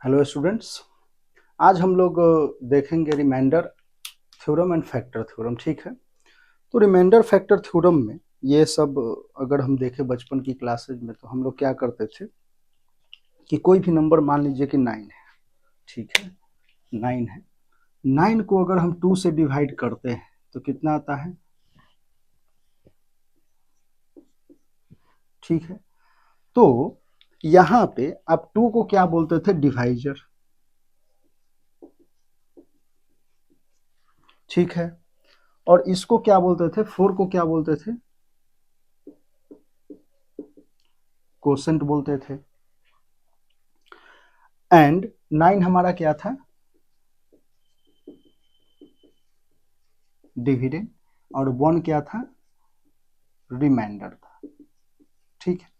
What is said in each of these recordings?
Hello students. आज हम लोग देखेंगे remainder theorem and factor theorem. ठीक है, तो रिमाइंडर फैक्टर थ्योरम में ये सब अगर हम देखें बचपन की क्लासेज में तो हम लोग क्या करते थे कि कोई भी नंबर मान लीजिए कि 9 है। ठीक है, 9 है। 9 को अगर हम 2 से डिवाइड करते हैं तो कितना आता है। ठीक है, तो यहाँ पे आप 2 को क्या बोलते थे, डिवाइजर। ठीक है, और इसको क्या बोलते थे, 4 को क्या बोलते थे, कोसेंट बोलते थे। एंड 9 हमारा क्या था, डिविडेंड, और 1 क्या था, रिमाइंडर था। ठीक है,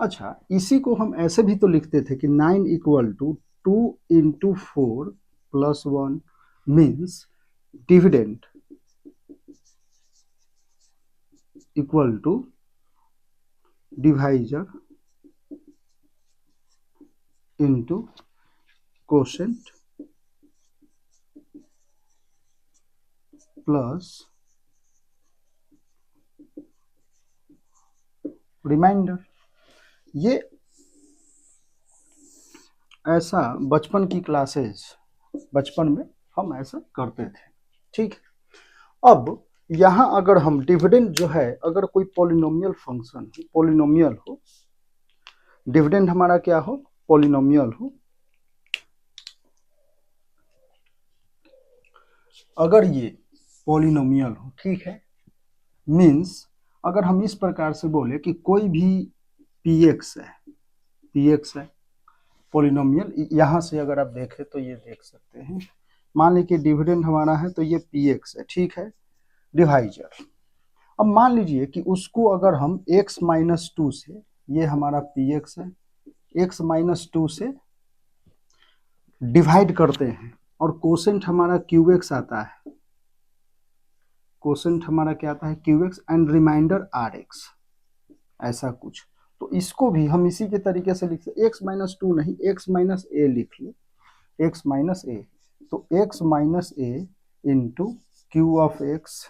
अच्छा इसी को हम ऐसे भी तो लिखते थे कि 9 equal to 2 into 4 plus 1 means dividend equal to divisor into quotient plus remainder. ये ऐसा बचपन की क्लासेस, बचपन में हम ऐसा करते थे। ठीक है, अब यहाँ अगर हम डिविडेंड जो है, अगर कोई पॉलिनोमियल फंक्शन पॉलिनोमियल हो, डिविडेंड हमारा क्या हो, पॉलिनोमियल हो, अगर ये पॉलिनोमियल हो, ठीक है, मीन्स अगर हम इस प्रकार से बोले कि कोई भी px है, px है पॉलिनोमियल, यहाँ से अगर आप देखें तो ये देख सकते हैं, मान लीजिए डिविडेंड हमारा है तो ये px है। ठीक है, डिवाइजर, अब मान लीजिए कि उसको अगर हम x माइनस 2 से, ये हमारा px है, x माइनस 2 से डिवाइड करते हैं और कोसेंट हमारा qx आता है, कोसेंट हमारा क्या आता है, qx, एंड रिमाइंडर rx, ऐसा कुछ। तो इसको भी हम इसी के तरीके से लिख सकते, x माइनस 2 नहीं, x माइनस ए लिख लो, x माइनस ए, तो x minus A into Q of x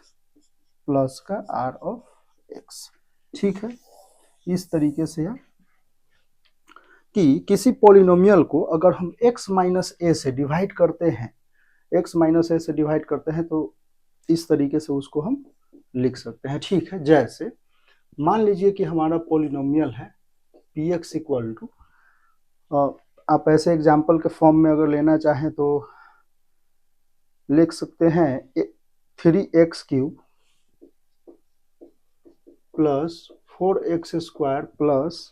plus का r ऑफ एक्स। ठीक है, इस तरीके से है कि किसी पॉलिनोमियल को अगर हम x माइनस ए से डिवाइड करते हैं, x माइनस ए से डिवाइड करते हैं तो इस तरीके से उसको हम लिख सकते हैं। ठीक है, जैसे मान लीजिए कि हमारा पॉलिनोमियल है पी एक्स इक्वल टू, आप ऐसे एग्जाम्पल के फॉर्म में अगर लेना चाहें तो लिख सकते हैं 3x³ plus 4x² plus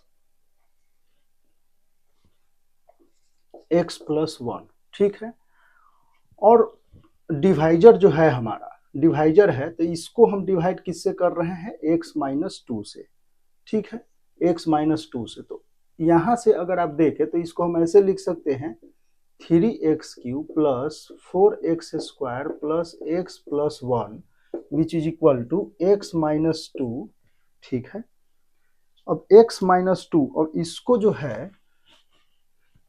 x plus 1। ठीक है, और डिवाइजर जो है हमारा, डिवाइजर है तो इसको हम डिवाइड किससे कर रहे हैं, x माइनस 2 से। ठीक है, x माइनस 2 से, तो यहां से अगर आप देखें तो इसको हम ऐसे लिख सकते हैं 3x³ plus 4x² plus x plus 1 which is equal to x minus 2। ठीक है, अब x माइनस 2, और इसको जो है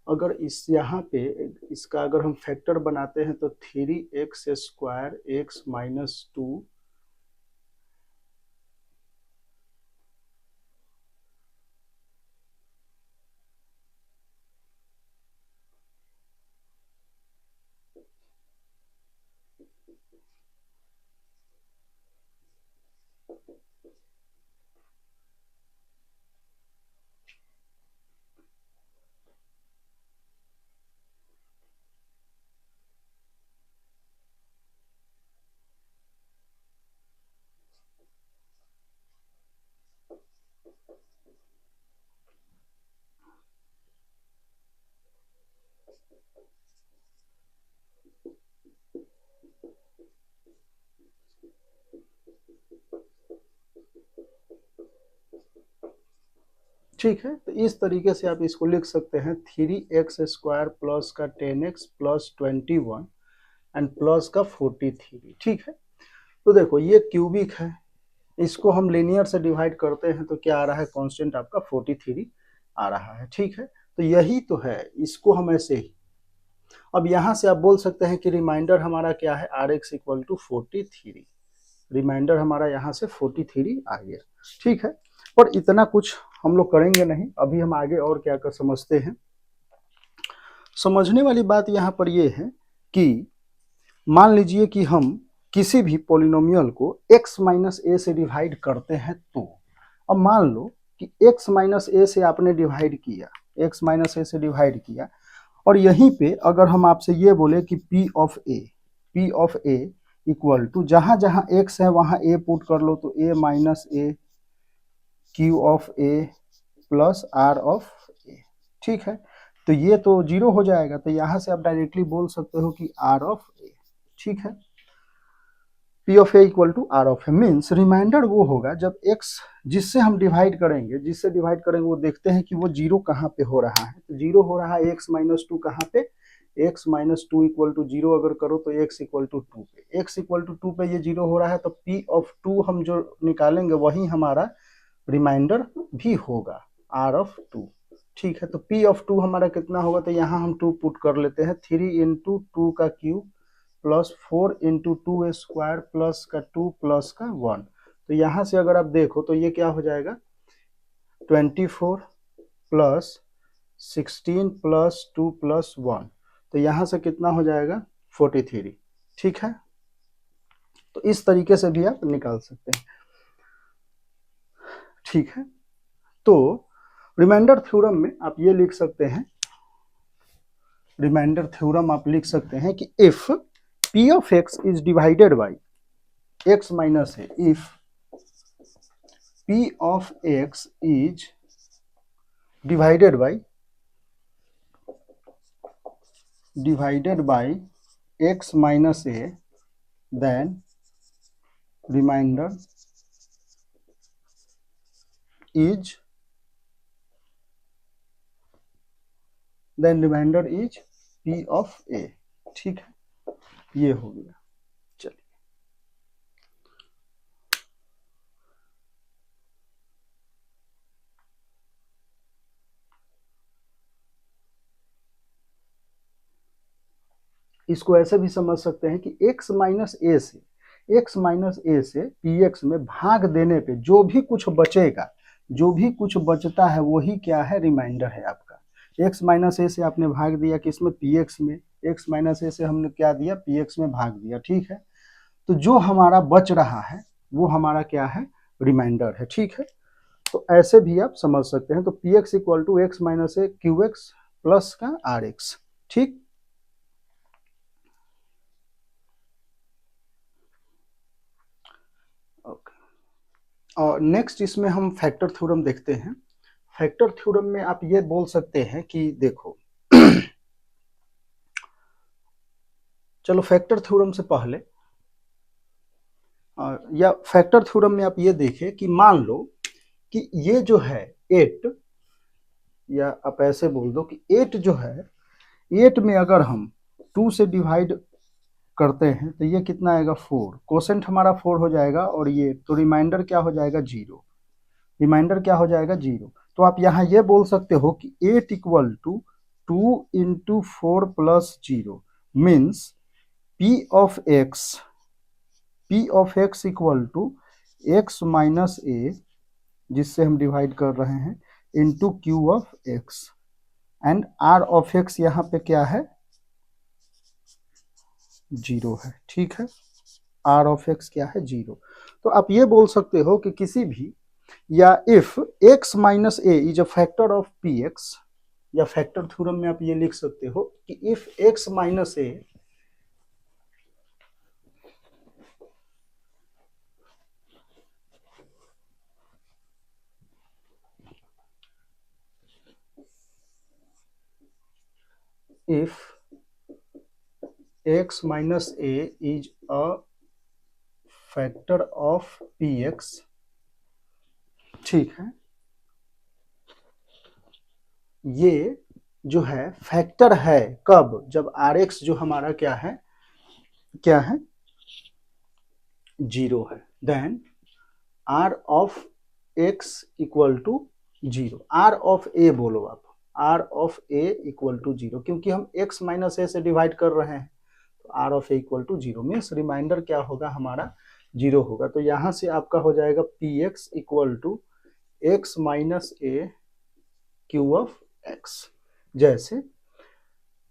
अगर इस यहाँ पे इसका अगर हम फैक्टर बनाते हैं तो 3x² x माइनस 2 ठीक है, तो इस तरीके से आप इसको लिख सकते हैं 3x² प्लस का 10x प्लस 21 एंड प्लस का 43। ठीक है, तो देखो ये क्यूबिक है, इसको हम लीनियर से डिवाइड करते हैं तो क्या आ रहा है, कांस्टेंट आपका 43 आ रहा है। ठीक है, तो यही तो है, इसको हम ऐसे ही, अब यहाँ से आप बोल सकते हैं कि रिमाइंडर हमारा क्या है, R X equal to 43, remainder हमारा यहाँ से 43 आ गया। ठीक है, पर इतना कुछ हम लोग करेंगे नहीं, अभी हम आगे और क्या कर समझते हैं। समझने वाली बात यहाँ पर ये है कि मान लीजिए कि हम किसी भी पॉलिनोमियल को x माइनस ए से डिवाइड करते हैं, तो अब मान लो कि x माइनस ए से आपने डिवाइड किया, x माइनस ए से डिवाइड किया, और यहीं पे अगर हम आपसे ये बोले कि p of A equal to जहां जहां x है वहां a पुट कर लो, तो a minus A q of a plus r of a। ठीक है, तो ये तो जीरो हो जाएगा, तो यहां से आप डायरेक्टली बोल सकते हो कि r ऑफ a। ठीक है, p of a equal to r of a means remainder वो होगा जब x जिससे हम डिवाइड करेंगे, वो देखते हैं कि वो जीरो कहाँ पे हो रहा है, तो जीरो हो रहा है x माइनस टू कहाँ पे, x minus two equal to zero अगर करो तो x इक्वल टू टू पे, x इक्वल टू टू पे ये जीरो हो रहा है, तो p ऑफ टू हम जो निकालेंगे वही हमारा रिमाइंडर भी होगा, r ऑफ टू। ठीक है, तो p ऑफ टू हमारा कितना होगा, तो यहाँ हम टू पुट कर लेते हैं, 3 इंटू टू का cube plus 4 into two square plus का 2 प्लस का 1, तो यहाँ से अगर आप देखो तो ये क्या हो जाएगा, 24 प्लस 16 प्लस 2 प्लस 1, तो यहाँ से कितना हो जाएगा 43। ठीक है, तो इस तरीके से भी आप निकाल सकते हैं। ठीक है, तो रिमाइंडर थ्योरम में आप ये लिख सकते हैं, रिमाइंडर थ्योरम आप लिख सकते हैं कि if p of x is divided by x minus A, if p of x is divided by x minus A, then remainder is p of a। ठीक है, ये हो गया। चलिए, इसको ऐसे भी समझ सकते हैं कि x माइनस ए से px में भाग देने पे जो भी कुछ बचेगा, जो भी कुछ बचता है वही क्या है, रिमाइंडर है आपका। x माइनस ए से आपने भाग दिया किसमें, px में, x माइनस ए से हमने क्या दिया, px में भाग दिया। ठीक है, तो जो हमारा बच रहा है वो हमारा क्या है, रिमाइंडर है। ठीक है, तो ऐसे भी आप समझ सकते हैं, तो px equal to X minus A Q X plus का आर एक्स। ठीक, और नेक्स्ट इसमें हम फैक्टर थ्योरम देखते हैं। फैक्टर थ्योरम में आप ये बोल सकते हैं कि देखो चलो फैक्टर थ्योरम से पहले या फैक्टर थ्योरम में आप ये देखें कि मान लो कि ये जो है 8, या आप ऐसे बोल दो कि 8 जो है, 8 में अगर हम 2 से डिवाइड करते हैं तो ये कितना आएगा, 4, कोसेंट हमारा 4 हो जाएगा, और ये तो रिमाइंडर क्या हो जाएगा, जीरो, रिमाइंडर क्या हो जाएगा, जीरो। तो आप यहाँ ये बोल सकते हो कि 8 equal to 2 into 4 plus zero, means p of x equal to x minus a, जिससे हम डिवाइड कर रहे हैं, into Q of x, and r of x यहाँ पे क्या है, जीरो है। ठीक है, r ऑफ x क्या है, जीरो। तो आप ये बोल सकते हो कि किसी भी, या if x minus A is a factor of px, या फैक्टर थ्योरम में आप ये लिख सकते हो कि if x minus A if x minus a is a factor of px, ठीक है, ये जो है फैक्टर है कब, जब rx जो हमारा क्या है, जीरो है, then r of x equal to zero, r of a बोलो, आप R of A equal to 0, क्योंकि हम x माइनस ए से डिवाइड कर रहे हैं, तो R of A equal to 0 means remainder क्या होगा हमारा 0 होगा। तो यहाँ से आपका हो जाएगा P X equal to X minus A Q of X. जैसे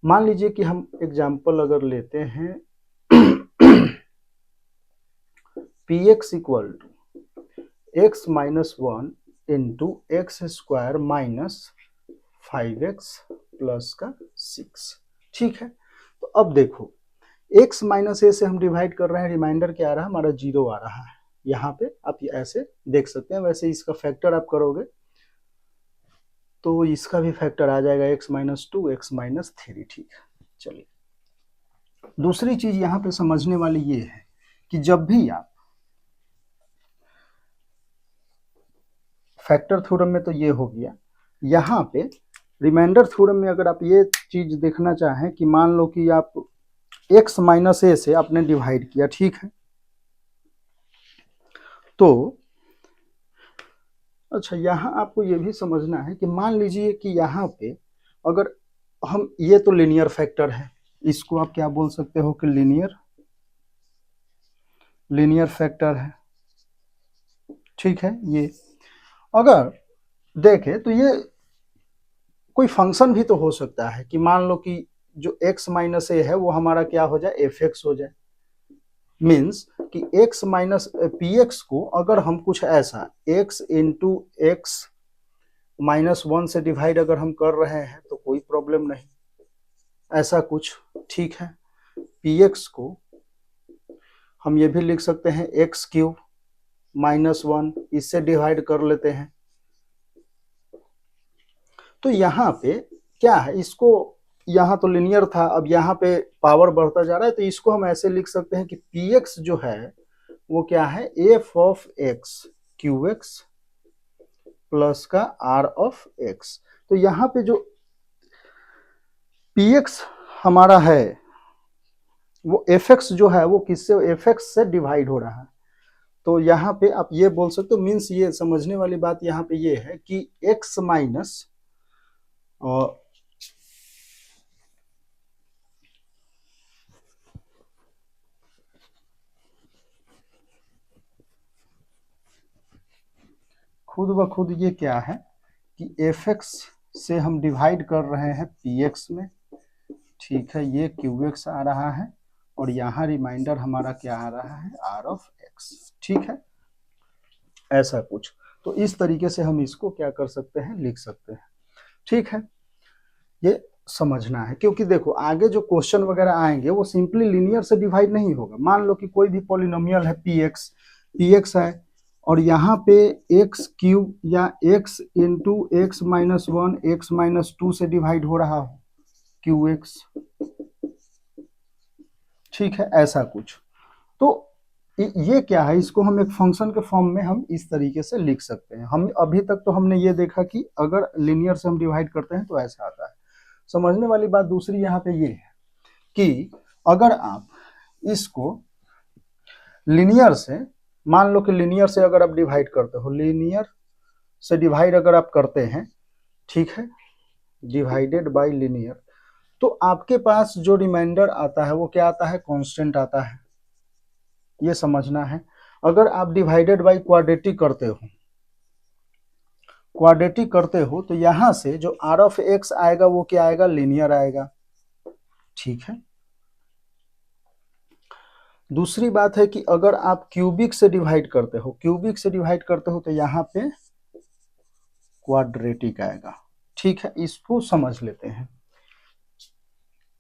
मान लीजिए कि हम एग्जाम्पल अगर लेते हैं P X equal to X minus 1 into X square minus 5x plus का 6। ठीक है, तो अब देखो x माइनस ए से हम डिवाइड कर रहे हैं, रिमाइंडर क्या आ रहा है हमारा 0 आ रहा है। यहाँ पे आप ऐसे देख सकते हैं, वैसे इसका फैक्टर आप करोगे तो इसका भी फैक्टर आ जाएगा x माइनस 2 एक्स माइनस 3। ठीक है, चलिए दूसरी चीज यहाँ पे समझने वाली ये है कि जब भी आप फैक्टर थ्योरम में तो ये हो गया, यहाँ पे रिमाइंडर थ्योरम में अगर आप ये चीज देखना चाहें कि मान लो कि आप x माइनस ए से आपने डिवाइड किया, ठीक है, तो अच्छा यहाँ आपको ये भी समझना है कि मान लीजिए कि यहाँ पे अगर हम, ये तो लीनियर फैक्टर है, इसको आप क्या बोल सकते हो कि लीनियर फैक्टर है। ठीक है, ये अगर देखें तो ये कोई फंक्शन भी तो हो सकता है कि मान लो कि जो x माइनस ए है वो हमारा क्या हो जाए, एफ एक्स हो जाए। मीन्स कि x माइनस पी एक्स को अगर हम कुछ ऐसा x इंटू एक्स माइनस 1 से डिवाइड अगर हम कर रहे हैं तो कोई प्रॉब्लम नहीं, ऐसा कुछ। ठीक है, पी एक्स को हम ये भी लिख सकते हैं एक्स क्यूब माइनस 1, इससे डिवाइड कर लेते हैं। तो यहाँ पे क्या है, इसको यहाँ तो लिनियर था, अब यहाँ पे पावर बढ़ता जा रहा है, तो इसको हम ऐसे लिख सकते हैं कि पी एक्स जो है वो क्या है, F of x Q X plus का आर ऑफ एक्स। तो यहाँ पे जो पी एक्स हमारा है वो एफ एक्स जो है वो किससे, एफ एक्स से डिवाइड हो रहा है। तो यहाँ पे आप ये बोल सकते हो, मीन्स ये समझने वाली बात यहाँ पे ये है कि x माइनस खुद ब खुद ये क्या है कि एफ एक्स से हम डिवाइड कर रहे हैं पी एक्स में। ठीक है, ये क्यू एक्स आ रहा है और यहाँ रिमाइंडर हमारा क्या आ रहा है, आर ऑफ एक्स। ठीक है, ऐसा कुछ। तो इस तरीके से हम इसको क्या कर सकते हैं, लिख सकते हैं। ठीक है, ये समझना है, क्योंकि देखो आगे जो क्वेश्चन वगैरह आएंगे वो सिंपली लीनियर से डिवाइड नहीं होगा। मान लो कि कोई भी पॉलिनोमियल है पी एक्स है और यहाँ पे एक्स क्यूब या x into x minus 1 X minus 2 से डिवाइड हो रहा हो, क्यू एक्स। ठीक है, ऐसा कुछ। तो ये क्या है, इसको हम एक फंक्शन के फॉर्म में हम इस तरीके से लिख सकते हैं। हम अभी तक तो हमने ये देखा कि अगर लिनियर से हम डिवाइड करते हैं तो ऐसा आता है। समझने वाली बात दूसरी यहाँ पे ये है कि अगर आप इसको लिनियर से, मान लो कि लिनियर से अगर आप डिवाइड करते हो, लिनियर से डिवाइड अगर आप करते हैं, ठीक है, डिवाइडेड बाय लिनियर, तो आपके पास जो रिमाइंडर आता है वो क्या आता है, कांस्टेंट आता है। ये समझना है। अगर आप डिवाइडेड बाय क्वाड्रेटिक करते हो तो यहां से जो आर ऑफ एक्स आएगा वो क्या आएगा, लीनियर आएगा। ठीक है, दूसरी बात है कि अगर आप क्यूबिक से डिवाइड करते हो तो यहाँ पे क्वाड्रेटिक आएगा। ठीक है, इसको समझ लेते हैं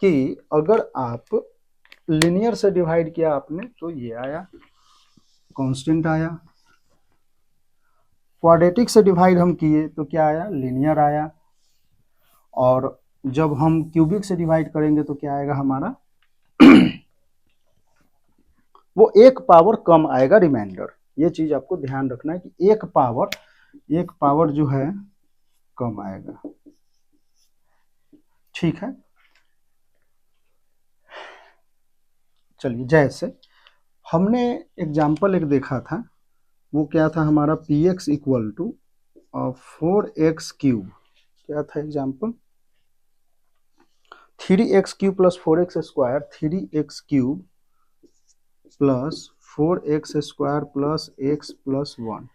कि अगर आप लिनियर से डिवाइड किया आपने तो ये आया, कांस्टेंट आया। क्वाड्रेटिक से डिवाइड हम किए तो क्या आया, लीनियर आया। और जब हम क्यूबिक से डिवाइड करेंगे तो क्या आएगा हमारा वो एक पावर कम आएगा रिमाइंडर। ये चीज आपको ध्यान रखना है कि एक पावर जो है कम आएगा। ठीक है, चलिए जैसे हमने एग्जाम्पल एक देखा था, वो क्या था हमारा P X equal to 4x cube क्या था example, 3x³ plus 4x² 3x³ plus 4x² plus x plus 1,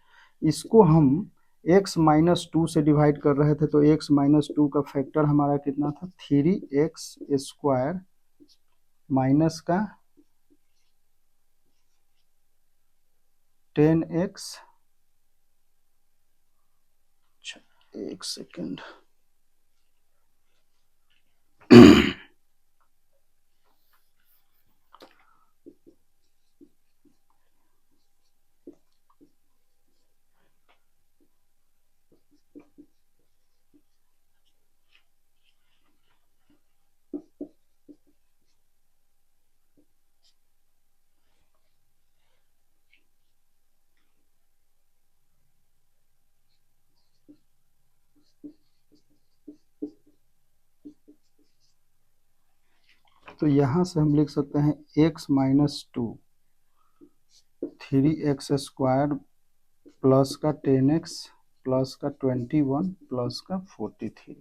इसको हम x माइनस 2 से डिवाइड कर रहे थे, तो x माइनस 2 का फैक्टर हमारा कितना था, 3x² माइनस का 10x, एक सेकेंड, तो यहां से हम लिख सकते हैं x माइनस 2 3x² प्लस का 10x प्लस का 21 प्लस का 43,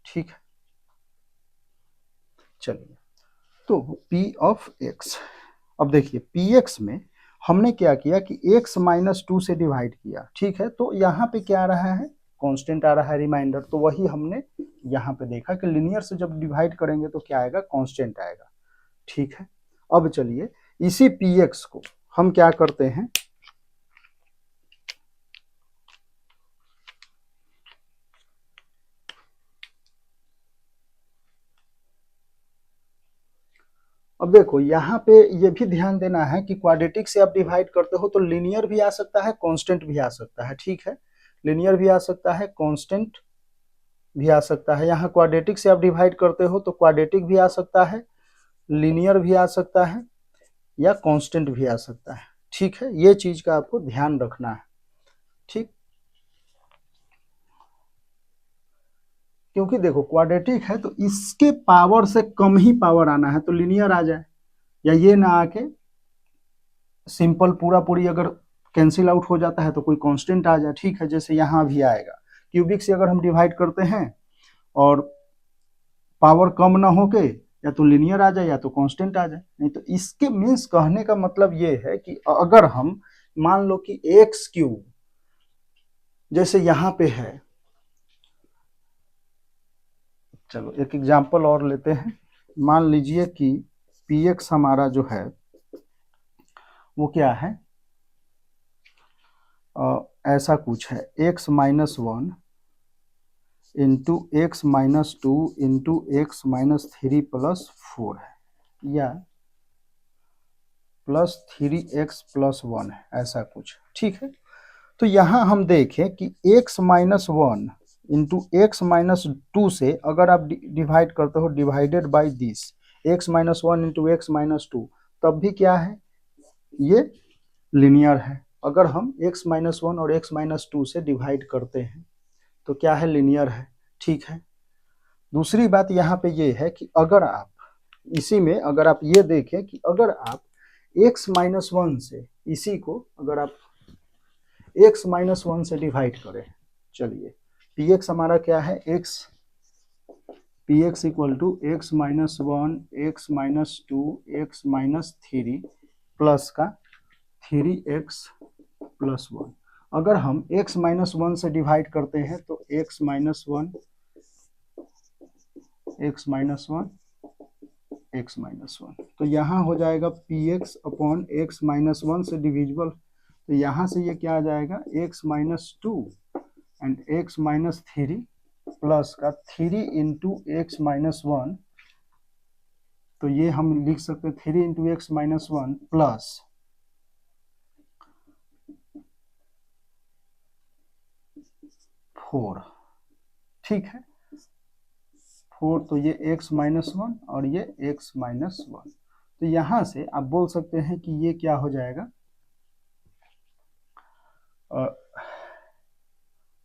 ठीक है। चलिए, तो p ऑफ x, अब देखिए px में हमने क्या किया कि x माइनस 2 से डिवाइड किया, ठीक है, तो यहाँ पे क्या आ रहा है, कांस्टेंट आ रहा है रिमाइंडर, तो वही हमने यहाँ पे देखा कि लिनियर से जब डिवाइड करेंगे तो क्या आएगा, कांस्टेंट आएगा, ठीक है। अब चलिए इसी px को हम क्या करते हैं, अब देखो यहाँ पे ये भी ध्यान देना है कि क्वाड्रेटिक से आप डिवाइड करते हो तो लिनियर भी आ सकता है, कांस्टेंट भी आ सकता है, ठीक है, लिनियर भी आ सकता है, कांस्टेंट भी आ सकता है। यहाँ क्वाड्रेटिक से आप डिवाइड करते हो तो क्वाड्रेटिक भी आ सकता है, लिनियर भी आ सकता है, या कांस्टेंट भी आ सकता है, ठीक है, ये चीज का आपको ध्यान रखना है, ठीक। क्योंकि देखो क्वाड्रेटिक है तो इसके पावर से कम ही पावर आना है, तो लिनियर आ जाए, या ये ना आके सिंपल पूरा पूरी अगर कैंसिल आउट हो जाता है तो कोई कांस्टेंट आ जाए, ठीक है, जैसे यहाँ भी आएगा, क्यूबिक से अगर हम डिवाइड करते हैं और पावर कम ना होके या तो लिनियर आ जाए या तो कांस्टेंट आ जाए, नहीं तो इसके मीन्स कहने का मतलब ये है कि अगर हम मान लो कि x³ जैसे यहाँ पे है, चलो एक एग्जांपल और लेते हैं, मान लीजिए कि px हमारा जो है वो क्या है, ऐसा कुछ है, x minus 1 into x minus 2 into x minus 3 plus 4 है, या प्लस 3x प्लस 1 है, ऐसा कुछ, ठीक है। तो यहाँ हम देखें कि x minus 1 into x minus 2 से अगर आप डिवाइड करते हो, divided by this x minus 1 into x minus 2, तब भी क्या है, ये लिनियर है। अगर हम x माइनस 1 और x माइनस 2 से डिवाइड करते हैं तो क्या है, लिनियर है, ठीक है। दूसरी बात यहाँ पे ये है कि अगर आप इसी में अगर आप ये देखें कि अगर आप x माइनस 1 से इसी को अगर आप x माइनस 1 से डिवाइड करें, चलिए px हमारा क्या है, px equal to X minus 1 X minus 2 X minus 3 plus का 3x प्लस 1, अगर हम x माइनस 1 से डिवाइड करते हैं तो x minus 1 X minus 1 X minus 1, तो यहाँ हो जाएगा px अपॉन एक्स माइनस 1 से डिविजिबल, तो यहाँ से ये क्या आ जाएगा, x minus 2 and x minus 3 plus का 3 इंटू एक्स माइनस 1, तो ये हम लिख सकते हैं 3 इंटू एक्स माइनस 1 प्लस 4, ठीक है, 4, तो ये x माइनस 1 और ये x माइनस 1, तो यहाँ से आप बोल सकते हैं कि ये क्या हो जाएगा,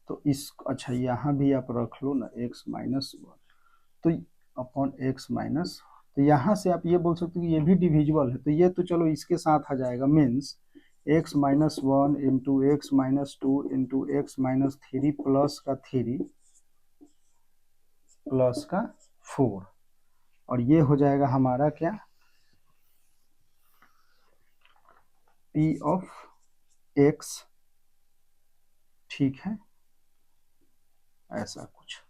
तो इस अच्छा यहाँ भी आप रख लो ना x माइनस 1, तो अपॉन x माइनस, तो यहाँ से आप ये बोल सकते हो कि ये भी डिविजिबल है, तो ये तो चलो इसके साथ आ जाएगा, means x minus 1 into x minus 2 into x minus 3 plus का 3 प्लस का 4 और ये हो जाएगा हमारा क्या, P ऑफ x, ठीक है, ऐसा कुछ।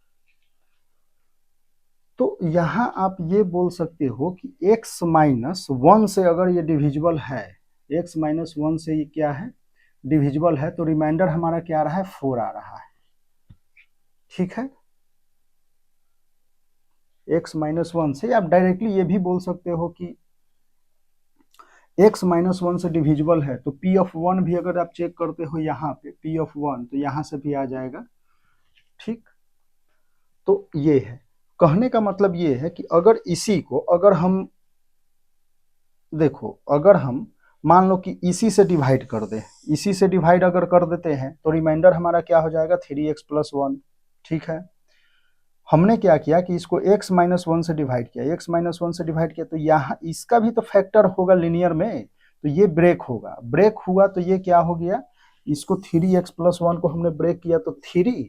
तो यहाँ आप ये बोल सकते हो कि x माइनस 1 से अगर ये डिविजिबल है, x माइनस 1 से ये क्या है, डिविजिबल है, तो रिमाइंडर हमारा क्या आ रहा है, 4 आ रहा है, ठीक है। x माइनस 1 से आप डायरेक्टली ये भी बोल सकते हो कि x माइनस 1 से डिविजिबल है, तो p ऑफ 1 भी अगर आप चेक करते हो यहाँ पे p ऑफ 1, तो यहाँ से भी आ जाएगा, ठीक। तो ये है, कहने का मतलब ये है कि अगर इसी को अगर हम देखो, अगर हम मान लो कि इसी से डिवाइड कर दें, इसी से डिवाइड अगर कर देते हैं तो रिमाइंडर हमारा क्या हो जाएगा, 3x प्लस 1, ठीक है। हमने क्या किया कि इसको x माइनस 1 से डिवाइड किया, x माइनस 1 से डिवाइड किया, तो यहाँ इसका भी तो फैक्टर होगा लीनियर में, तो ये ब्रेक होगा, ब्रेक हुआ तो ये क्या हो गया, इसको 3x प्लस 1 को हमने ब्रेक किया तो 3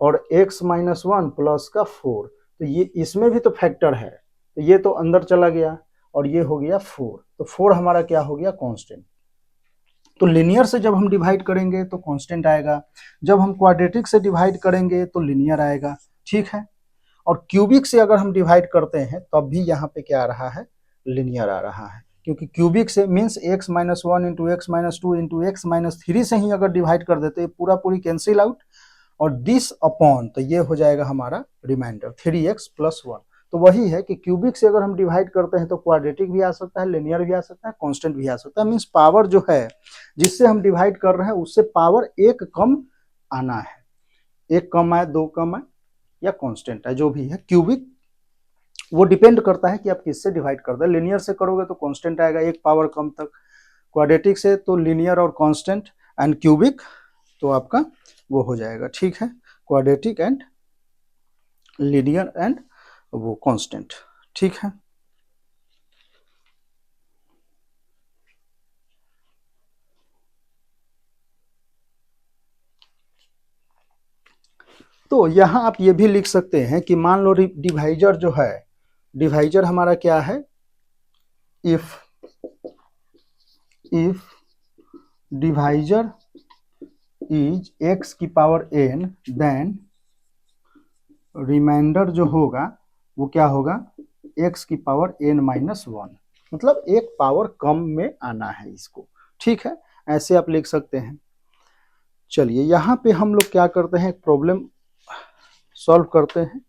और x माइनस 1 प्लस का 4, तो ये इसमें भी तो फैक्टर है, तो ये तो अंदर चला गया और ये हो गया 4, तो 4 हमारा क्या हो गया, कांस्टेंट। तो लिनियर से जब हम डिवाइड करेंगे तो कांस्टेंट आएगा, जब हम क्वाड्रेटिक से डिवाइड करेंगे तो लिनियर आएगा, ठीक है। और क्यूबिक से अगर हम डिवाइड करते हैं तब भी यहाँ पे क्या आ रहा है, लिनियर आ रहा है, क्योंकि क्यूबिक से means x minus 1 into x minus 2 into x minus 3 से ही अगर डिवाइड कर देते हैं पूरा पूरी कैंसिल आउट, और दिस अपॉन, तो ये हो जाएगा हमारा रिमाइंडर 3x प्लस 1। तो वही है कि क्यूबिक से अगर हम डिवाइड करते हैं तो क्वाड्रेटिक भी आ सकता है, लिनियर भी आ सकता है, कांस्टेंट भी आ सकता है, मीन्स पावर जो है जिससे हम डिवाइड कर रहे हैं उससे पावर एक कम आना है, एक कम आए, दो कम आए, या कांस्टेंट है, जो भी है क्यूबिक, वो डिपेंड करता है कि आप किससे डिवाइड कर दें। लिनियर से करोगे तो कांस्टेंट आएगा एक पावर कम तक, क्वाड्रेटिक से तो लिनियर और कांस्टेंट, एंड क्यूबिक तो आपका वो हो जाएगा, ठीक है, क्वाड्रेटिक एंड लिनियर एंड वो कांस्टेंट, ठीक है। तो यहाँ आप ये भी लिख सकते हैं कि मान लो डिवाइजर जो है, डिवाइजर हमारा क्या है, इफ डिवाइजर इज x की पावर n, देन रिमाइंडर जो होगा वो क्या होगा, x की पावर n माइनस 1, मतलब एक पावर कम में आना है इसको, ठीक है, ऐसे आप लिख सकते हैं। चलिए यहाँ पे हम लोग क्या करते हैं, प्रॉब्लम सॉल्व करते हैं।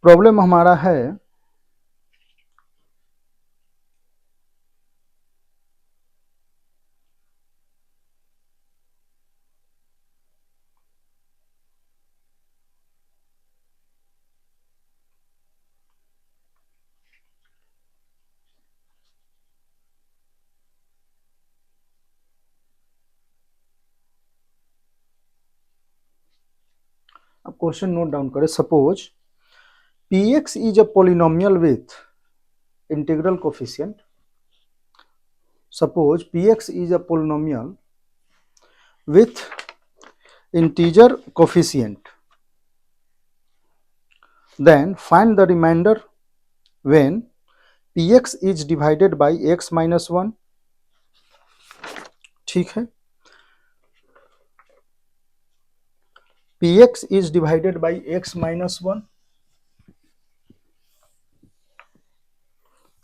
प्रॉब्लम हमारा है अब क्वेश्चन नोट डाउन करें। Suppose px is a polynomial with integral coefficient, suppose px is a polynomial with integer coefficient, then find the remainder when px is divided by x minus 1, ठीक है, px is divided by x minus 1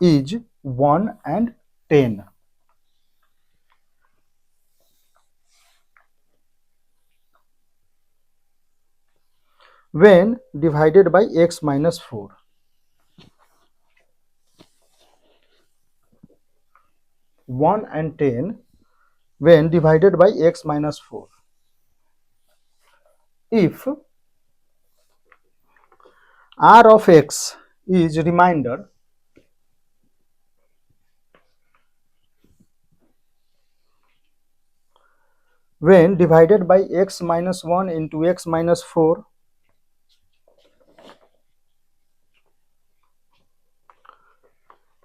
is 1 and 10, when divided by x minus 4, 1 and 10 when divided by x minus 4. If r of x is remainder, when divided by x minus 1 into x minus 4,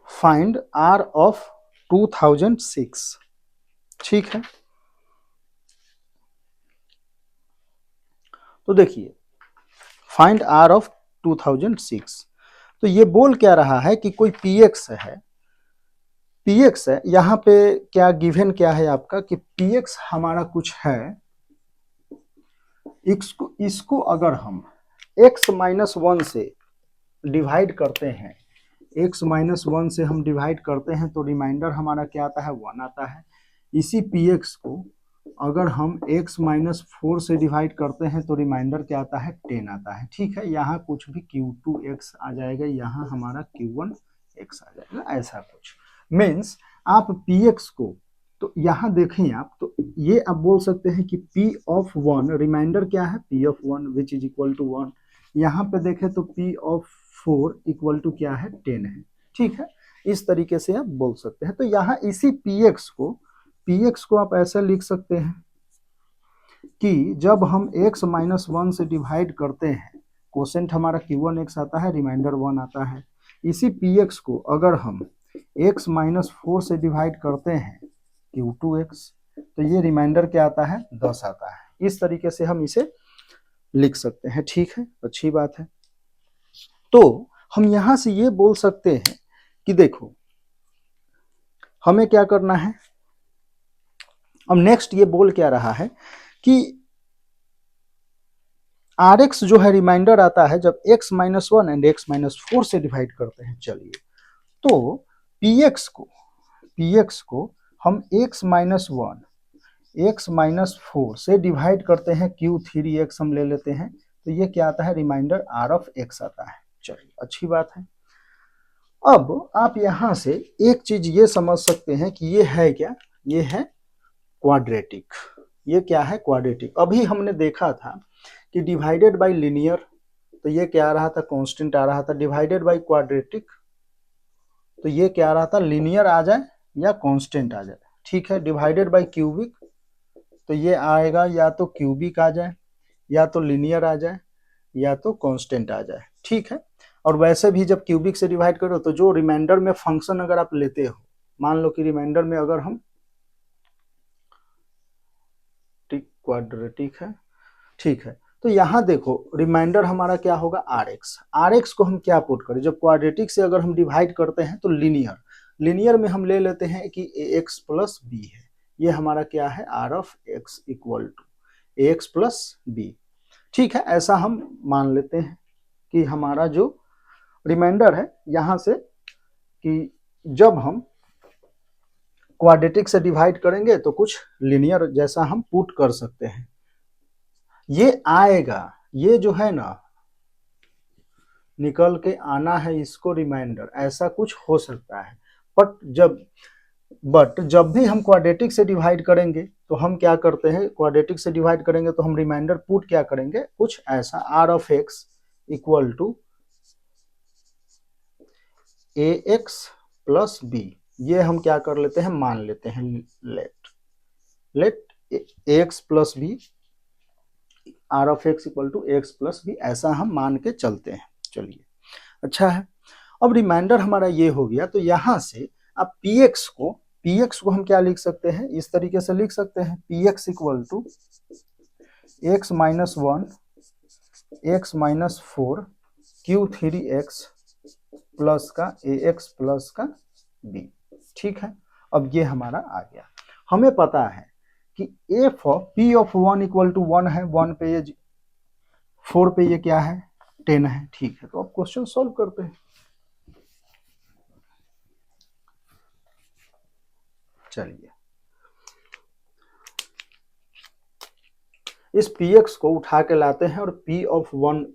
find r of 2006, ठीक है। तो देखिए find are of 2006, तो ये बोल क्या रहा है कि कोई पीएक्स है, पीएक्स है, यहाँ पे क्या गिवन क्या है आपका कि पीएक्स हमारा कुछ है, इसको अगर हम x माइनस वन से डिवाइड करते हैं, x माइनस वन से हम डिवाइड करते हैं तो रिमाइंडर हमारा क्या आता है, 1 आता है। इसी px को अगर हम x माइनस फोर से डिवाइड करते हैं तो रिमाइंडर क्या आता है, 10 आता है। ठीक है, यहाँ कुछ भी q2x आ जाएगा, यहाँ हमारा q1x आ जाएगा, ऐसा कुछ मीन्स आप px को, तो यहाँ देखें आप, तो ये आप बोल सकते हैं कि p ऑफ वन, रिमाइंडर क्या है, p of one which is equal to 1। यहाँ पे देखें तो p of four equal to क्या है, 10 है। ठीक है, इस तरीके से आप बोल सकते हैं। तो यहाँ इसी px को आप ऐसा लिख सकते हैं कि जब हम x माइनस वन से डिवाइड करते हैं, कोसेंट हमारा q1x आता है, रिमाइंडर 1 आता है। इसी px को अगर हम x माइनस फोर से डिवाइड करते हैं q2x, तो ये रिमाइंडर क्या आता है, 10 आता है। इस तरीके से हम इसे लिख सकते हैं। ठीक है, अच्छी बात है। तो हम यहां से ये बोल सकते हैं कि देखो हमें क्या करना है, अब नेक्स्ट ये बोल क्या रहा है कि Rx जो है रिमाइंडर आता है जब x minus one and x minus four से डिवाइड करते हैं। चलिए, तो px को हम x minus one, x minus four से डिवाइड करते हैं, q3x हम ले लेते हैं, तो ये क्या आता है, रिमाइंडर r ऑफ x आता है। चलिए, अच्छी बात है। अब आप यहां से एक चीज ये समझ सकते हैं कि ये है क्या, ये है क्वाड्रेटिक। ये क्या है, क्वाड्रेटिक। अभी हमने देखा था कि डिवाइडेड बाय लीनियर, तो ये क्या आ रहा था, कांस्टेंट आ रहा था। डिवाइडेड बाय क्वाड्रेटिक, तो ये क्या आ रहा था, लीनियर आ जाए या कांस्टेंट आ जाए। ठीक है, डिवाइडेड बाय क्यूबिक, तो ये आएगा या तो क्यूबिक आ जाए, या तो लीनियर आ जाए, या तो कांस्टेंट आ जाए। ठीक है, और वैसे भी जब क्यूबिक से डिवाइड करो तो जो रिमाइंडर में फंक्शन अगर आप लेते हो, मान लो कि रिमाइंडर में अगर हम क्वाड्रेटिक है, ठीक है, तो यहाँ देखो रिमाइंडर हमारा क्या होगा, Rx को हम क्या पुट करें, जब क्वाड्रेटिक से अगर हम डिवाइड करते हैं तो लीनियर में हम ले लेते हैं कि ax प्लस बी है। ये हमारा क्या है, r of x equal to ax plus B. ठीक है, ऐसा हम मान लेते हैं कि हमारा जो रिमाइंडर है यहाँ से, कि जब हम क्वाड्रेटिक से डिवाइड करेंगे तो कुछ लीनियर जैसा हम पुट कर सकते हैं। ये आएगा, ये जो है ना निकल के आना है, इसको रिमाइंडर ऐसा कुछ हो सकता है। बट जब भी हम क्वाड्रेटिक से डिवाइड करेंगे तो हम क्या करते हैं, क्वाड्रेटिक से डिवाइड करेंगे तो हम रिमाइंडर पुट क्या करेंगे, कुछ ऐसा, r of x equal to ax plus B. ये हम क्या कर लेते हैं, मान लेते हैं, let ax plus B, r of x equal to x plus B, ऐसा हम मान के चलते हैं। चलिए, अच्छा है। अब रिमाइंडर हमारा ये हो गया, तो यहां से आप px को हम क्या लिख सकते हैं, इस तरीके से लिख सकते हैं, px equal to x minus one, x minus four, q3x plus का ax प्लस का b। ठीक है, अब ये हमारा आ गया। हमें पता है कि p of one equal to 1 है, 1 पे ये, 4 पे ये क्या है, 10 है। ठीक है, तो अब क्वेश्चन सॉल्व करते हैं। चलिए, इस px को उठा के लाते हैं और p ऑफ वन,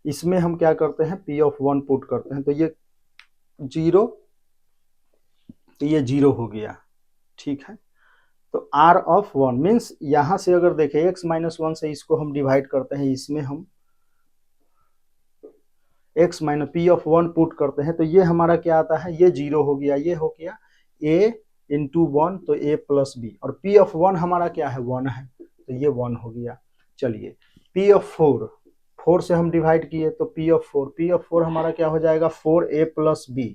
इसमें हम क्या करते हैं, p ऑफ वन पुट करते हैं, तो ये 0, तो ये 0 हो गया। ठीक है, तो r ऑफ वन मीन्स यहां से अगर देखें x माइनस वन से इसको हम डिवाइड करते हैं, इसमें हम x minus p of one put करते हैं, तो ये हमारा क्या आता है, ये 0 हो गया, ये हो गया a इंटू वन, तो a प्लस बी, और p ऑफ वन हमारा क्या है, 1 है, तो ये 1 हो गया। चलिए, p ऑफ फोर से हम डिवाइड किए, तो p ऑफ फोर हमारा क्या हो जाएगा, 4a plus B.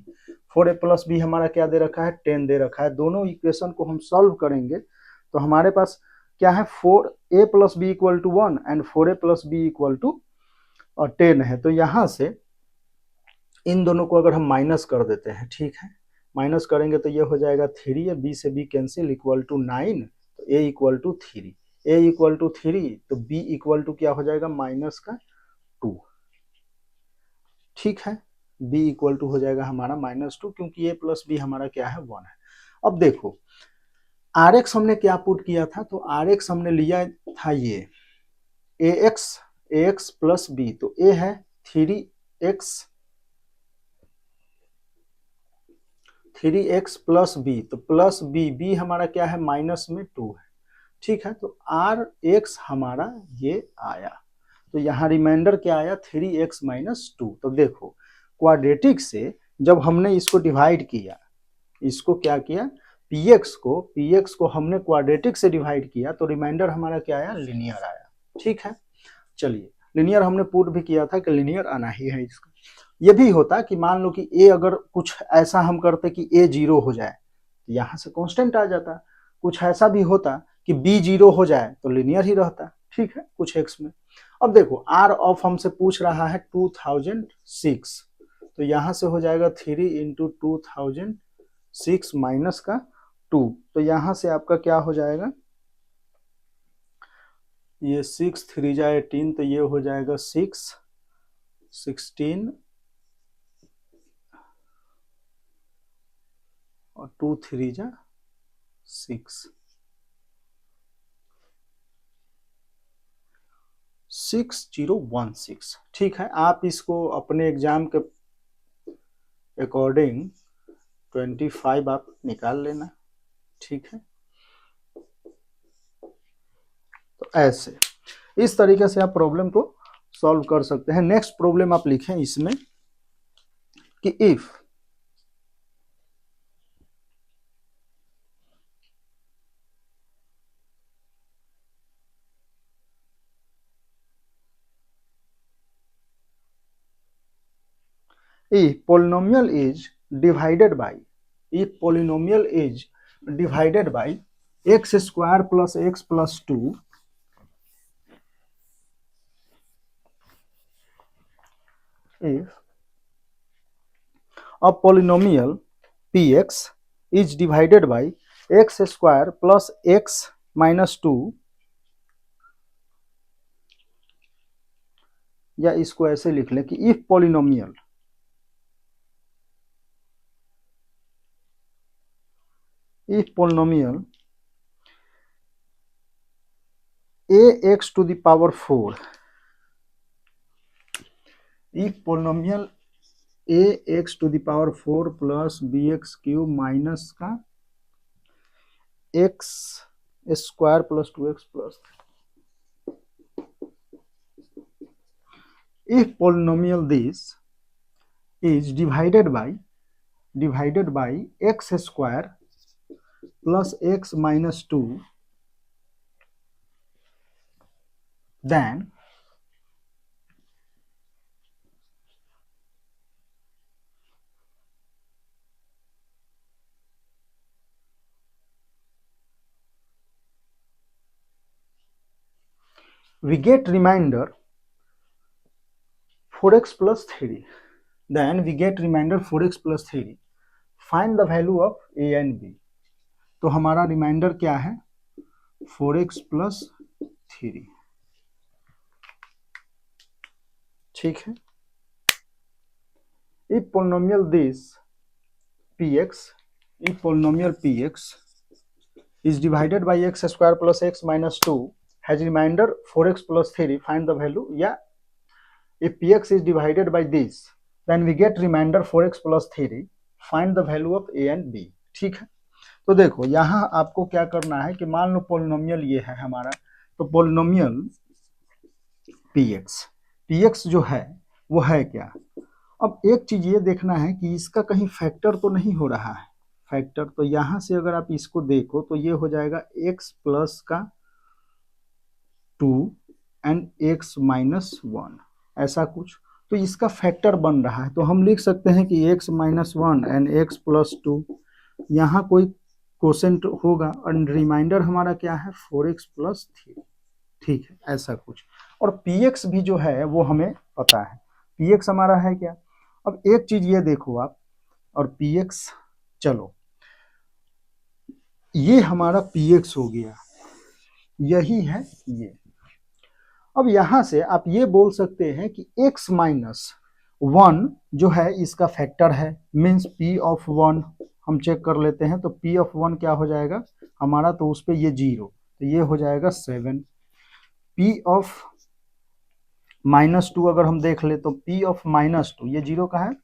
4a plus B हमारा क्या दे रखा है, 10 दे रखा है। दोनों इक्वेशन को हम सॉल्व करेंगे तो हमारे पास क्या है 4a plus B equal to 1 and 4a plus B equal to 10 है। तो यहाँ से इन दोनों को अगर हम माइनस कर देते हैं, ठीक है, माइनस करेंगे तो ये हो जाएगा 3 है, बी से बी कैंसिल इक्वल टू 9, तो a equal to 3, a equal to 3, तो बी इक्वल टू क्या हो जाएगा माइनस का 2, ठीक है, बी इक्वल टू हो जाएगा हमारा -2, क्योंकि ए प्लस बी हमारा क्या है 1 है। अब देखो आर एक्स हमने क्या पुट किया था, तो आर एक्स हमने लिया था ये ए एक्स प्लस बी, तो ए है 3x प्लस बी, तो प्लस बी, बी हमारा क्या है माइनस में 2 है, ठीक है, तो आर एक्स हमारा ये आया, तो यहाँ रिमाइंडर क्या आया 3x माइनस 2। तो देखो क्वाड्रेटिक से जब हमने इसको डिवाइड किया, इसको क्या किया px को हमने क्वाड्रेटिक से डिवाइड किया, तो रिमाइंडर हमारा क्या आया लिनियर आया, ठीक है। चलिए लिनियर हमने पुट भी किया था कि लिनियर आना ही है इसका। ये भी होता कि मान लो कि ए अगर कुछ ऐसा हम करते कि ए 0 हो जाए, तो यहाँ से कांस्टेंट आ जाता, कुछ ऐसा भी होता कि बी 0 हो जाए तो लिनियर ही रहता, ठीक है, कुछ एक्स में। अब देखो आर ऑफ हमसे पूछ रहा है 2006, तो यहाँ से हो जाएगा 3 इंटू 2006 माइनस का 2, तो यहाँ से आपका क्या हो जाएगा, ये 6 3 जा 18, तो ये हो जाएगा 6 16 और 2 3 जा 6 6016, ठीक है। आप इसको अपने एग्जाम के अकॉर्डिंग 25 आप निकाल लेना, ठीक है। तो ऐसे इस तरीके से आप प्रॉब्लम को सॉल्व कर सकते हैं। नेक्स्ट प्रॉब्लम आप लिखें इसमें कि if polynomial is divided by x square plus x plus 2 if a polynomial px is divided by x square plus x minus 2, या इसको ऐसे लिख लें कि if polynomial ax to the power 4, if polynomial ax to the power 4 plus bx cube minus का x square plus 2x plus, if polynomial this is divided by x square plus x minus 2, then we get remainder 4x plus 3, then we get remainder 4x plus 3, find the value of a and b। तो हमारा reminder क्या है 4x plus 3, ठीक है। if polynomial px is divided by x square plus x minus 2 has remainder 4x plus 3, find the value, या if px is divided by this then we get remainder 4x plus 3, find the value of a and b, ठीक है। तो देखो यहाँ आपको क्या करना है कि मान लो पोलिनोमियल ये है हमारा, तो पोलिनोमियल px जो है वो है क्या। अब एक चीज ये देखना है कि इसका कहीं फैक्टर तो नहीं हो रहा है, फैक्टर तो यहाँ से अगर आप इसको देखो तो ये हो जाएगा x प्लस का 2 एंड x माइनस 1, ऐसा कुछ, तो इसका फैक्टर बन रहा है, तो हम लिख सकते हैं कि x minus 1 and x plus 2, यहाँ कोई कोसेंट होगा और रिमाइंडर हमारा क्या है 4x प्लस 3, ठीक है ऐसा कुछ। और px भी जो है वो हमें पता है, px हमारा है क्या। अब एक चीज ये देखो आप, और px, चलो ये हमारा px हो गया, यही है ये। अब यहां से आप ये बोल सकते हैं कि x माइनस 1 जो है इसका फैक्टर है, मीन्स p ऑफ 1 हम चेक कर लेते हैं, तो p ऑफ 1 क्या हो जाएगा हमारा, तो उस पर ये 0, तो ये हो जाएगा 7। p ऑफ -2 अगर हम देख ले तो p ऑफ -2, ये 0 का है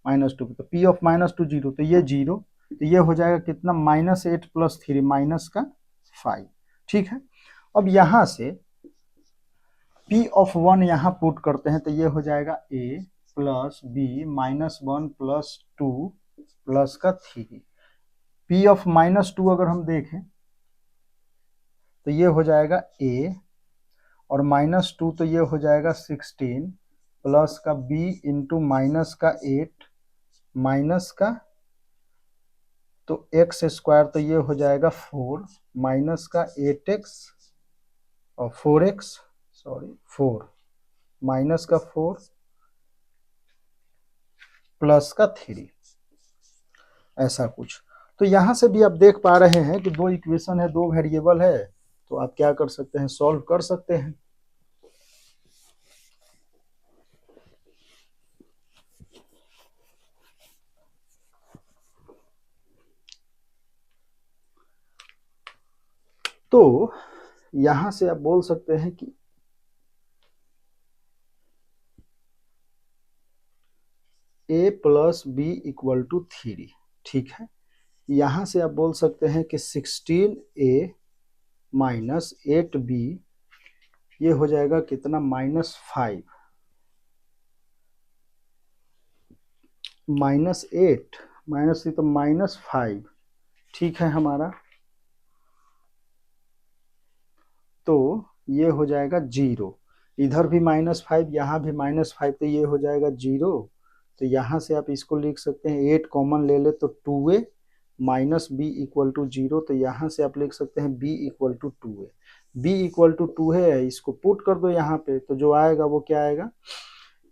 -2, तो p ऑफ -2 0, तो ये 0, तो ये हो जाएगा कितना -8 प्लस 3 माइनस का 5, ठीक है। अब यहां से p ऑफ 1 यहाँ पुट करते हैं, तो ये हो जाएगा a plus b -1 plus 2 plus का 3। p ऑफ -2 अगर हम देखें तो ये हो जाएगा a, और -2 तो ये हो जाएगा 16 प्लस का b इंटू माइनस का 8 माइनस का, तो एक्स स्क्वायर तो ये हो जाएगा 4 माइनस का 8x और 4x, सॉरी 4 माइनस का 4 प्लस का 3, ऐसा कुछ। तो यहां से भी आप देख पा रहे हैं कि दो इक्वेशन है, दो वेरिएबल है, तो आप क्या कर सकते हैं, सॉल्व कर सकते हैं। तो यहां से आप बोल सकते हैं कि a plus B equal to 3, ठीक है। यहां से आप बोल सकते हैं कि 16a माइनस 8b, ये हो जाएगा कितना -5 -8 -3 तो -5, ठीक है हमारा, तो ये हो जाएगा 0, इधर भी -5 यहाँ भी -5, तो ये हो जाएगा 0। तो यहाँ से आप इसको लिख सकते हैं 8 कॉमन ले ले तो 2a minus B equal to 0, तो यहाँ से आप लिख सकते हैं b equal to 2a, b equal to 2 है, इसको पुट कर दो यहाँ पे, तो जो आएगा वो क्या आएगा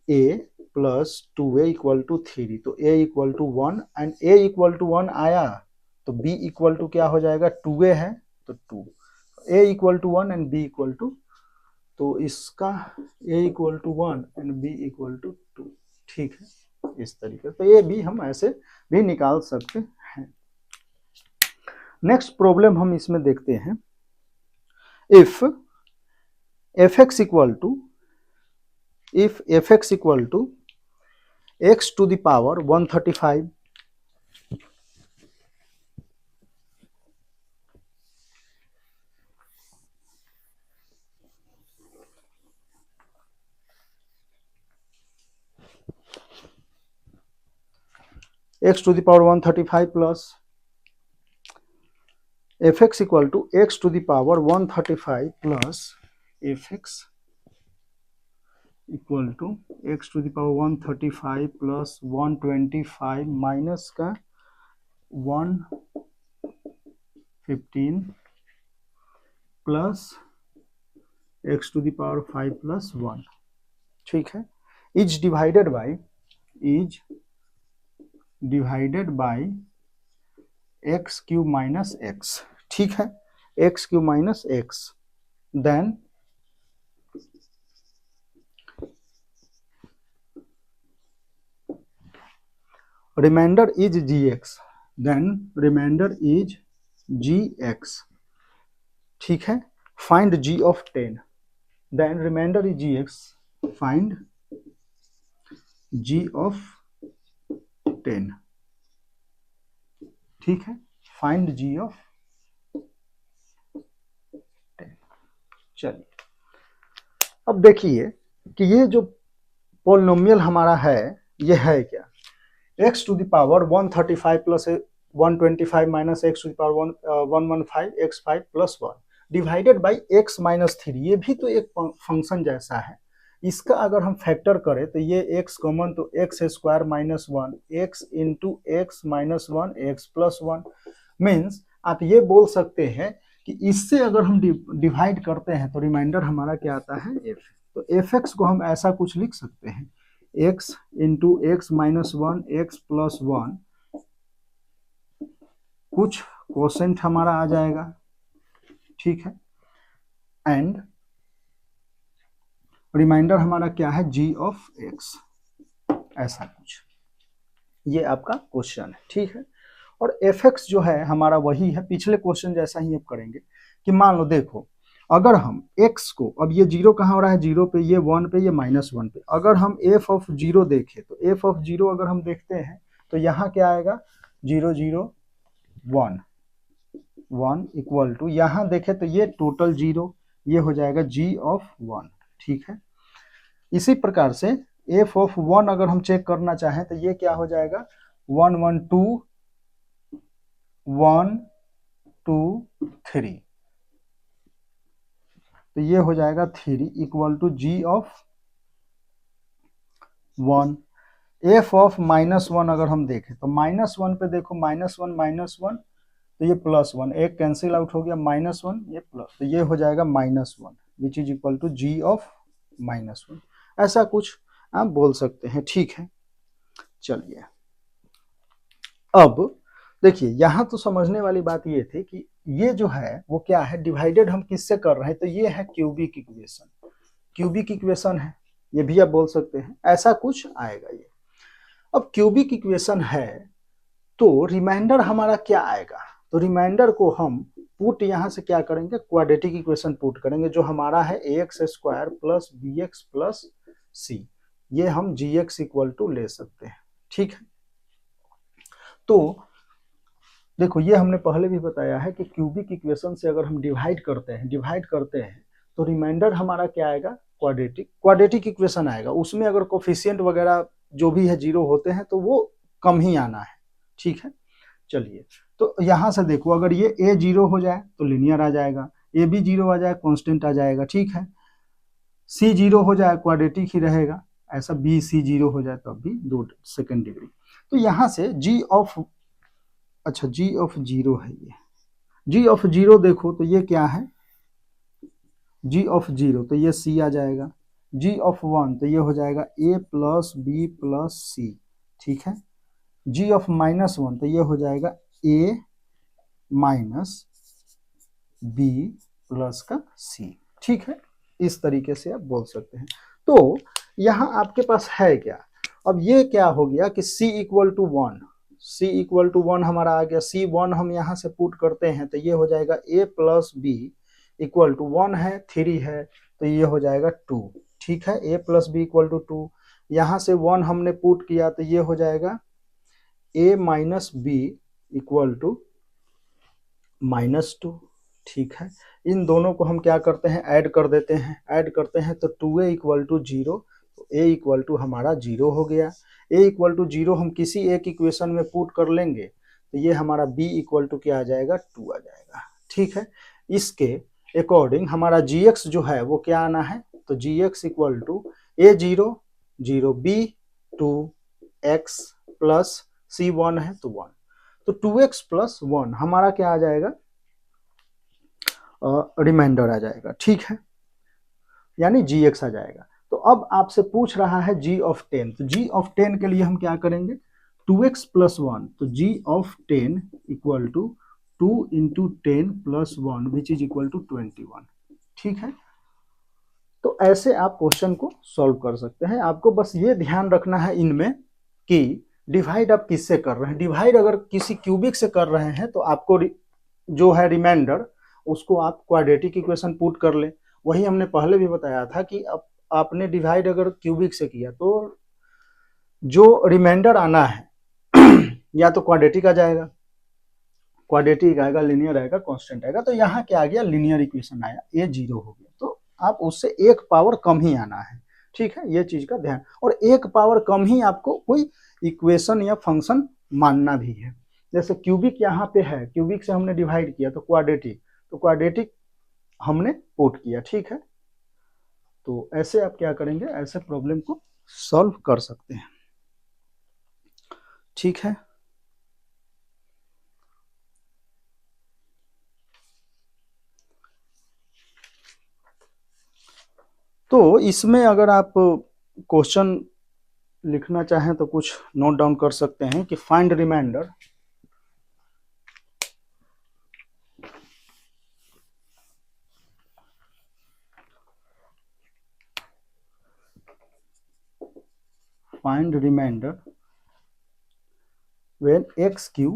a plus 2a equal to 3, तो a equal to 1 and a equal to 1 आया, तो b इक्वल टू क्या हो जाएगा 2a है, तो 2, a equal to 1 and b equal to, तो इसका a equal to 1 and b equal to 2, ठीक है इस तरीके। तो ये भी हम ऐसे भी निकाल सकते हैं। नेक्स्ट प्रॉब्लम हम इसमें देखते हैं, if fx equal to x to the power 135 x to the power 135 plus fx equal to x to the power 135 plus fx equal to x to the power 135 plus 125 minus का 115 plus x to the power 5 plus 1, ठीक है, is divided by x cube minus x, ठीक है, x cube minus x, then remainder is gx, ठीक है, find g of 10, then remainder is gx, find g of 10, ठीक है, find g of 10। चलिए अब देखिए कि ये जो पोलिनोमियल हमारा है ये है क्या, x to the power 135 plus 125 minus x to the power 115 x5 plus 1 divided by x minus 3, ये भी तो एक फंक्शन जैसा है, इसका अगर हम फैक्टर करें तो ये x कॉमन, तो x square minus 1 x into x minus 1 x plus 1, means आप ये बोल सकते हैं कि इससे अगर हम डिवाइड करते हैं तो रिमाइंडर हमारा क्या आता है एफ। तो एफ एक्स को हम ऐसा कुछ लिख सकते हैं x into x minus one x plus one, कुछ क्वोशेंट हमारा आ जाएगा, ठीक है, एंड रिमाइंडर हमारा क्या है जी ऑफ एक्स, ऐसा कुछ। ये आपका क्वेश्चन है, ठीक है। और एफ एक्स जो है हमारा वही है, पिछले क्वेश्चन जैसा ही अब करेंगे कि मान लो देखो अगर हम x को, अब ये जीरो कहाँ हो रहा है, जीरो पे, ये वन पे, ये माइनस वन पे, अगर हम एफ ऑफ जीरो देखें तो एफ ऑफ जीरो अगर हम देखते हैं तो यहाँ क्या आएगा, zero zero one, one equal to, यहाँ देखें तो ये टोटल जीरो, ये हो जाएगा जी ऑफ वन, ठीक है। इसी प्रकार से एफ ऑफ वन अगर हम चेक करना चाहें तो ये क्या हो जाएगा, one one two, one two three, तो ये हो जाएगा three equal to G of one. F of minus one अगर हम देखें तो माइनस वन पे देखो, माइनस वन तो ये प्लस वन, एक कैंसिल आउट हो गया, माइनस वन ये प्लस, तो ये हो जाएगा minus one which is equal to G of minus one, ऐसा कुछ आप बोल सकते हैं, ठीक है। चलिए अब देखिए यहाँ तो समझने वाली बात ये थी कि ये जो है वो क्या है, डिवाइडेड हम किससे कर रहे हैं, तो ये है क्यूबिक इक्वेशन, क्यूबिक इक्वेशन है, ये भी आप बोल सकते हैं, ऐसा कुछ आएगा ये। अब क्यूबिक इक्वेशन है तो रिमाइंडर हमारा क्या आएगा, तो रिमाइंडर को हम पुट यहाँ से क्या करेंगे, क्वाड्रेटिक इक्वेशन पुट करेंगे, जो हमारा है a x square plus b x plus c, ये हम जी एक्स इक्वल टू ले सकते हैं, ठीक है। तो देखो ये हमने पहले भी बताया है कि क्यूबिक इक्वेशन से अगर हम डिवाइड करते हैं तो रिमाइंडर हमारा क्या आएगा, क्वाड्रेटिक इक्वेशन आएगा, उसमें अगर कोफिशिएंट वगैरह जो भी है जीरो होते हैं तो वो कम ही आना है, ठीक है। चलिए तो यहाँ से देखो अगर ये ए जीरो हो जाए तो लिनियर आ जाएगा, ए भी जीरो आ जाए कांस्टेंट आ जाएगा, ठीक है। सी जीरो हो जाए क्वाड्रेटिक ही रहेगा, ऐसा बी सी जीरो हो जाए तो भी दो सेकेंड डिग्री। तो यहाँ से जी ऑफ, अच्छा जी ऑफ जीरो है ये, जी ऑफ जीरो देखो तो ये क्या है, जी ऑफ जीरो तो ये सी आ जाएगा, जी ऑफ वन तो ये हो जाएगा ए प्लस बी प्लस सी, ठीक है। जी ऑफ माइनस वन तो ये हो जाएगा ए माइनस बी प्लस का सी, ठीक है। इस तरीके से आप बोल सकते हैं। तो यहाँ आपके पास है क्या, अब ये क्या हो गया कि c equal to one, c equal to one हमारा आ गया, c वन हम यहाँ से पुट करते हैं तो ये हो जाएगा a plus B equal to one है, थ्री है तो ये हो जाएगा टू, ठीक है। a plus B equal to two, यहाँ से वन हमने पुट किया तो ये हो जाएगा a minus B equal to minus two, ठीक है। इन दोनों को हम क्या करते हैं, ऐड कर देते हैं, ऐड करते हैं तो 2a इक्वल टू जीरो, तो a इक्वल टू हमारा जीरो हो गया। a इक्वल टू जीरो हम किसी एक इक्वेशन में पुट कर लेंगे तो ये हमारा b इक्वल टू क्या आ जाएगा, टू आ जाएगा, ठीक है। इसके अकॉर्डिंग हमारा gx जो है वो क्या आना है, तो gx equal to a zero zero, b two, x plus c one है तो वन, तो 2x प्लस वन हमारा क्या आ जाएगा, रिमाइंडर आ जाएगा, ठीक है, यानी gx आ जाएगा। तो अब आपसे पूछ रहा है g ऑफ 10, तो g ऑफ 10 के लिए हम क्या करेंगे, 2x प्लस वन, तो g of 10 equal to 2 into 10 plus one which is equal to 21, ठीक है। तो ऐसे आप क्वेश्चन को सॉल्व कर सकते हैं। आपको बस ये ध्यान रखना है इनमें कि डिवाइड आप किससे कर रहे हैं, डिवाइड अगर किसी क्यूबिक से कर रहे हैं तो आपको जो है रिमाइंडर उसको आप क्वाड्रेटिक इक्वेशन पुट कर ले, वही हमने पहले भी बताया था कि आपने डिवाइड अगर क्यूबिक से किया तो जो रिमाइंडर आना है या तो क्वाड्रेटिक आ जाएगा, क्वाड्रेटिक आएगा, लिनियर आएगा, कांस्टेंट आएगा। तो यहाँ क्या आ गया, लिनियर इक्वेशन आया, ये जीरो हो गया, तो आप उससे एक पावर कम ही आना है, ठीक है, ये चीज का ध्यान। और एक पावर कम ही आपको कोई इक्वेशन या फंक्शन मानना भी है। जैसे क्यूबिक यहाँ पे है, क्यूबिक से हमने डिवाइड किया तो क्वाड्रेटिक, तो क्वाड्रेटिक हमने पुट किया, ठीक है। तो ऐसे आप क्या करेंगे, ऐसे प्रॉब्लम को सॉल्व कर सकते हैं, ठीक है। तो इसमें अगर आप क्वेश्चन लिखना चाहें तो कुछ नोट डाउन कर सकते हैं कि find remainder when x cube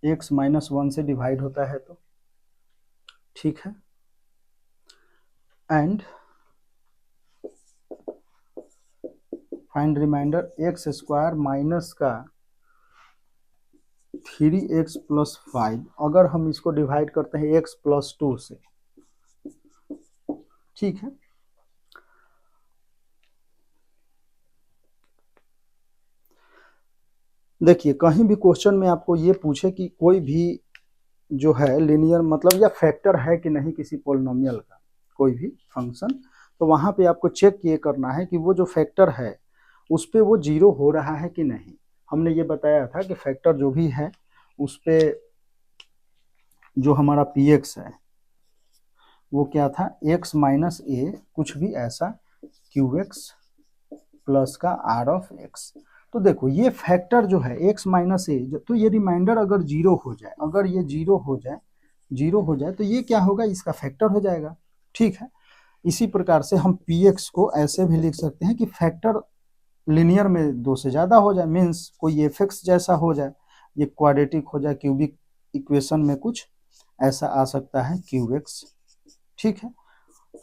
x -1 से डिवाइड होता है तो ठीक है, and find remainder x square minus का 3x + 5 अगर हम इसको डिवाइड करते हैं x + 2 से, ठीक है। देखिए कहीं भी क्वेश्चन में आपको ये पूछे कि कोई भी जो है लीनियर मतलब या फैक्टर है कि नहीं किसी पॉलिनोमियल का, कोई भी फंक्शन, तो वहां पे आपको चेक ये करना है कि वो जो फैक्टर है उस पे वो जीरो हो रहा है कि नहीं। हमने ये बताया था कि फैक्टर जो भी है उस पे जो हमारा px है वो क्या था, x - a कुछ भी ऐसा qx प्लस का r(x). तो देखो ये फैक्टर जो है x - a, तो ये रिमाइंडर अगर जीरो हो जाए, अगर ये जीरो हो जाए तो ये क्या होगा, इसका फैक्टर हो जाएगा, ठीक है। इसी प्रकार से हम px को ऐसे भी लिख सकते हैं कि फैक्टर लिनियर में 2 से ज़्यादा हो जाए, मीन्स कोई fx जैसा हो जाए, ये क्वाड्रेटिक हो जाए, क्यूबिक इक्वेशन में कुछ ऐसा आ सकता है qx, ठीक है।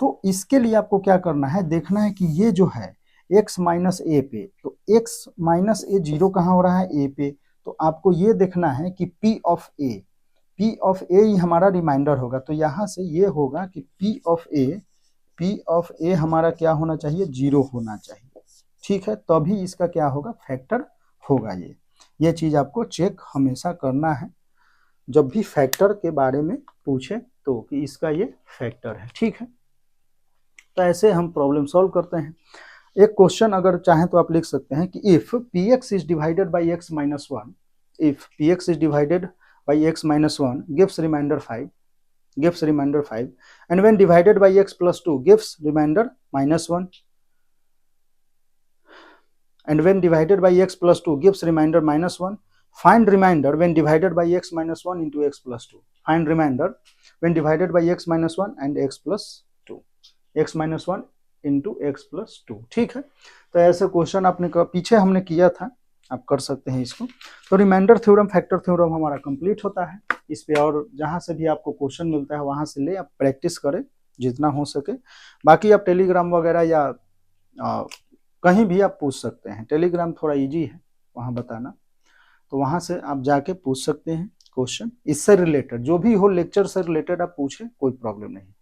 तो इसके लिए आपको क्या करना है, देखना है कि ये जो है x - a पे, तो x - a जीरो कहाँ हो रहा है, a पे, तो आपको ये देखना है कि p ऑफ a ही हमारा रिमाइंडर होगा। तो यहाँ से ये होगा कि p ऑफ a हमारा क्या होना चाहिए, जीरो होना चाहिए, ठीक है, तभी इसका क्या होगा, फैक्टर होगा। ये चीज आपको चेक हमेशा करना है जब भी फैक्टर के बारे में पूछे तो, कि इसका ये फैक्टर है, ठीक है। तो ऐसे हम प्रॉब्लम सॉल्व करते हैं। एक क्वेश्चन अगर चाहें तो आप लिख सकते हैं कि if px is divided by x - 1, if px is divided by x - 1 gives remainder 5 and when divided by x + 2 gives remainder -1 and when divided by x + 2 gives remainder -1. Find remainder when divided by x - 1 into x + 2. Find remainder when divided by x - 1 and x + 2, x - 1 into x + 2, ठीक है। तो ऐसे question आपने पीछे हमने किया था, आप कर सकते हैं इसको। तो रिमाइंडर थ्योरम, फैक्टर थ्योरम हमारा कंप्लीट होता है इस पे, और जहां से भी आपको क्वेश्चन मिलता है वहां से ले आप प्रैक्टिस करें जितना हो सके। बाकी आप टेलीग्राम वगैरह या कहीं भी आप पूछ सकते हैं, टेलीग्राम थोड़ा इजी है वहाँ बताना, तो वहाँ से आप जाके पूछ सकते हैं क्वेश्चन, इससे रिलेटेड जो भी हो, लेक्चर से रिलेटेड आप पूछें, कोई प्रॉब्लम नहीं।